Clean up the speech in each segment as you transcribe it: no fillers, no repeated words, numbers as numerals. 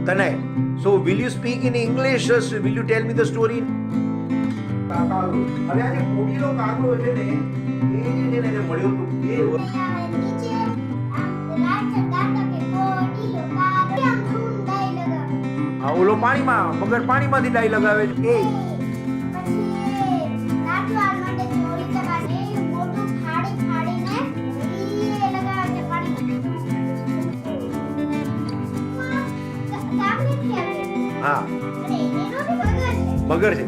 Tanay. So will you speak in English? Will you tell me the story? હવે આ જે કોડીનો કાગડો છે ને એ જે છે ને એને મળ્યો તો એ નીચે આમ રાત દાદા કે કોડીનો કાગડો આમ ઢૂંઢાઈ લગાવે. હા ઓલો પાણીમાં મગર પાણીમાંથી ડાઈ લગાવે છે એ પછી નાચવા માટે ચોરી લગાવે મોટું ફાડી ફાડીને એ લગાવે છે પાણીમાં. કાગડેથી આવે. હા અને એનો બી મગર છે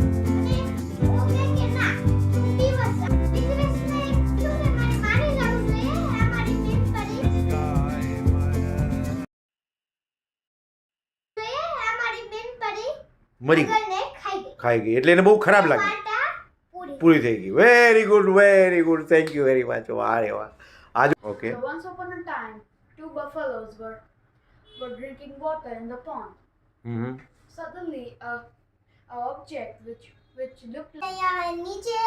મરી ખાઈ ગઈ એટલે એને બહુ ખરાબ લાગી પૂરી થઈ ગઈ very good thank you very much વારે વાહ આજ okay So once upon a time, two buffaloes were drinking water in the pond. Suddenly, a object which looked like અહીંયા નીચે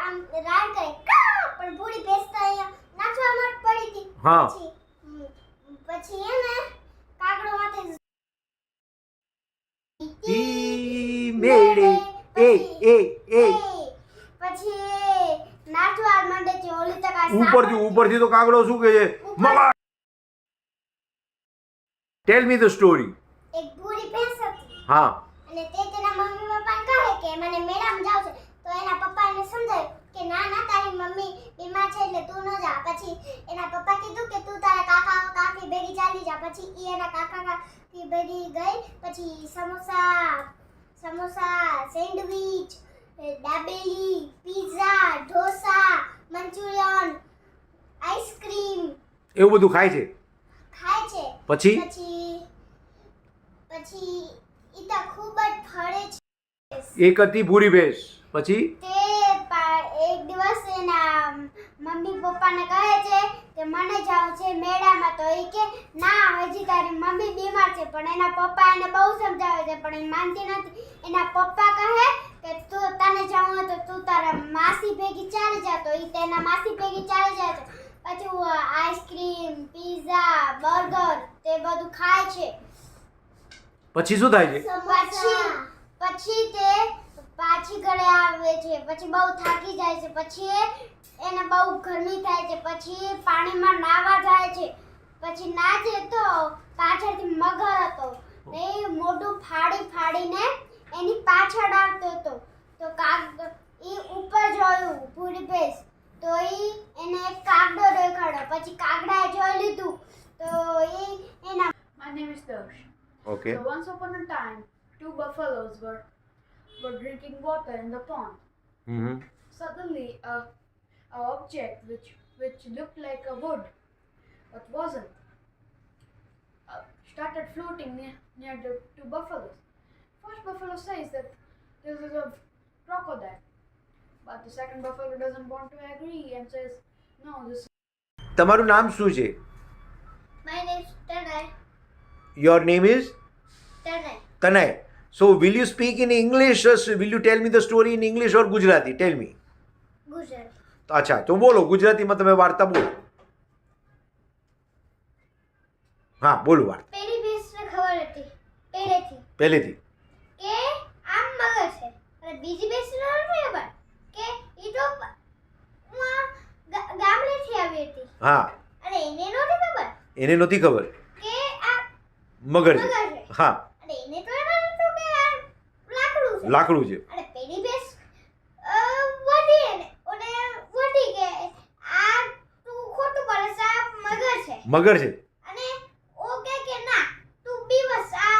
આમ રાડ કરે કા પણ પૂરી બેસતા અહીંયા નાચવા માટે પડી હતી. હા. પછી એને કાગડો માથે ઈ મેડે એ પછી નાચવા માંડે છે ઓલી તકા ઉપરથી તો કાગડો શું કહે છે મગર ટેલ મી ધ સ્ટોરી એક પૂરી ભેંસ હતી હા અને તે તેના મમ્મી પપ્પાને કહે કે મને મેળામાં જાવ છે તો એના પપ્પા એને સમજાય કે ના તારી મમ્મી બીમાર છે એટલે તું ન જા. પછી એના પપ્પા કીધું કે તું તારા કાકા કાકી ભેગી ચાલી જા. પછી ઈ એના કાકા કાકી ભેગી ગઈ. પછી samosa sandwich dabeli pizza dosa Manchurian ice cream એવું બધું ખાય છે પછી પછી ઈ તો ખૂબ જ ફળે છે. એક હતી ભૂરી ભેંસ પછી તે એક દિવસ એના મમ્મી પપ્પાને કહે છે કે મને જાવ છે મેળામાં. તો એ કે ના હજી તારી મમ્મી બીમાર છે. પણ એના પપ્પા એને બહુ સમજાવે છે પણ એ માનતી નથી. એના પપ્પા કહે કે તું તને જવું હોય તો તું તારા માસી ભેગી ચાલી જા. તો એ તેના માસી ભેગી ચાલી જાય છે. પછી આઈસ્ક્રીમ પીઝા બર્ગર તે બધું ખાય છે. પછી શું થાય છે પછી તે પાછી ઘરે આવે છે. પછી બહુ થાકી જાય છે. પછી એને બહુ ગરમી થાય છે. પછી પાણીમાં નાહવા જાય છે. પછી નાચે તો પાછળથી મગર હતો એ મોઢું ફાડીને એની પાછળ આવતો હતો. તો એ ઉપર જોયું પૂરી ભેંસ તો એને એક કાગડો દેખાડ્યો. પછી કાગડાએ જોઈ લીધું તો એના My name is Darsh. Okay So once upon a time, two buffaloes were drinking water in the pond. Suddenly, a object which looked like a wood but wasn't started floating near the two buffaloes. First buffalo says that this is a crocodile, but the second buffalo doesn't want to agree and says, no, this is તમારું નામ શું છે My name is Tanay. Your name is Tanay so will you speak in English will you tell me the story in English or Gujarati tell me Gujarati. અચ્છા તો બોલો ગુજરાતીમાં તમે વાર્તા બોલો હા બોલો વાર્તા પેલી ભેંસને ખબર હતી પહેલેથી કે આમ મગર છે અને બીજી ભેંસને નથી ખબર કે ઈ તો ગામડેથી આવી હતી હા અને એને નહોતી ખબર એને નહોતી ખબર કે આ મગર છે મગર છે. હા અને એને તો એમ જ હતું કે આ લાકડું છે અને પેલી ભેંસ વધી કે આ તું ખોટું બોલે છે આ મગર છે અને ઓ કે ના તું બીવસ આ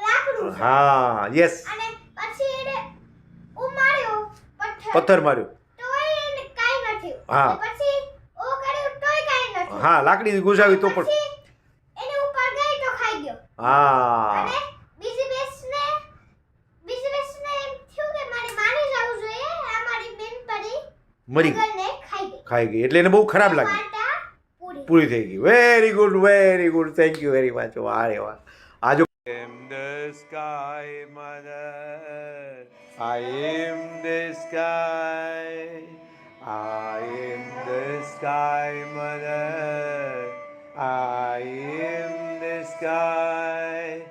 લાકડું છે. હા યસ અને પછી એને માર્યો પથ્થર માર્યો તોય એને કાઈ ન થયું. હા. અને પછી ઓ કર્યું તોય કાઈ ન થયું. હા લાકડી ઘુસાવી તો પણ પછી એને ઉપર ગઈ તો ખાઈ ગયો. હા અને બીજી ભેંસને એમ થયું કે મારે મારી જવું જોઈએ આ મારી બેનપણી મરી ગઈ મગરને ખાઈ ગઈ. એટલે એને બહુ ખરાબ લાગી વાર્તા પૂરી થઈ ગઈ very good thank you very much વારે વાહ આજો am the sky mother I am the sky I am the sky mother I am the sky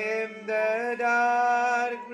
am the dark